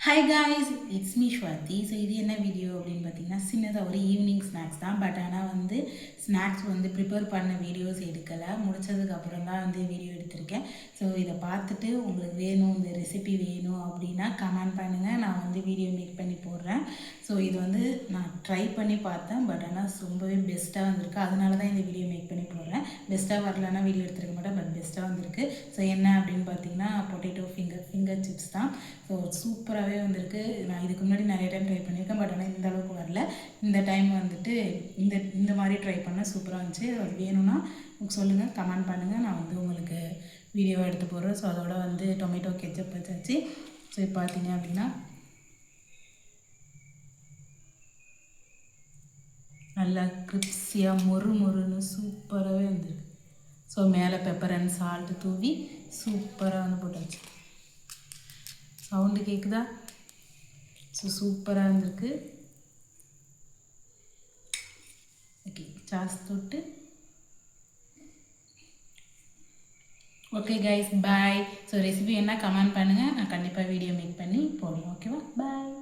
Hi guys, it's me Swathi. So இது என்ன video அப்படின்னு பார்த்தீங்கன்னா, சின்னதாக ஒரு ஈவினிங் ஸ்நாக்ஸ் தான். பட் ஆனால் வந்து ஸ்நாக்ஸ் வந்து ப்ரிப்பேர் பண்ண வீடியோஸ் எடுக்கலை. முடித்ததுக்கப்புறம் தான் வந்து வீடியோ எடுத்திருக்கேன். ஸோ இதை பார்த்துட்டு உங்களுக்கு வேணும், இந்த ரெசிபி வேணும் அப்படின்னா கமெண்ட் பண்ணுங்கள். நான் வந்து வீடியோ மேக் பண்ணி போடுறேன். ஸோ இது வந்து நான் ட்ரை பண்ணி பார்த்தேன். பட் ஆனால் ரொம்பவே பெஸ்ட்டாக வந்திருக்கு. அதனால தான் இந்த வீடியோ மேக் பண்ணி போடுறேன். பெஸ்ட்டாக வரலன்னா வீடியோ எடுத்துருக்க மாட்டேன். பட் பெஸ்ட்டாக வந்திருக்கு. ஸோ என்ன அப்படின்னு பார்த்தீங்கன்னா, பொட்டேட்டோ ஃபிங்கர் சிப்ஸ் தான். ஸோ சூப்பராகவே வந்திருக்கு. நான் இதுக்கு முன்னாடி நிறைய டைம் ட்ரை பண்ணியிருக்கேன். பட் ஆனால் இந்த அளவுக்கு வரல. இந்த டைம் வந்துட்டு இந்த மாதிரி ட்ரை பண்ணால் சூப்பராக இருந்துச்சு. அது வேணும்னா சொல்லுங்கள், கமெண்ட் பண்ணுங்கள். நான் வந்து உங்களுக்கு வீடியோவை எடுத்து போடுறேன். ஸோ அதோட வந்து டொமேட்டோ கெச்சப் வச்சாச்சு. ஸோ இப்போ பார்த்தீங்க அப்படின்னா நல்லா கிரிப்ஸியாக மொறுன்னு சூப்பராகவே வந்துருக்கு. ஸோ மேலே பெப்பர் அண்ட் சால்ட்டு தூவி சூப்பராக வந்து போட்டாச்சு. சவுண்டு கேட்குதா? ஸோ சூப்பராக இருந்திருக்கு. ஓகே, சாஸ் தொட்டு. ஓகே கைஸ், பாய். ஸோ ரெசிபி என்ன கமெண்ட் பண்ணுங்கள். நான் கண்டிப்பாக வீடியோ மேக் பண்ணி போடுறேன். ஓகேவா? பாய்.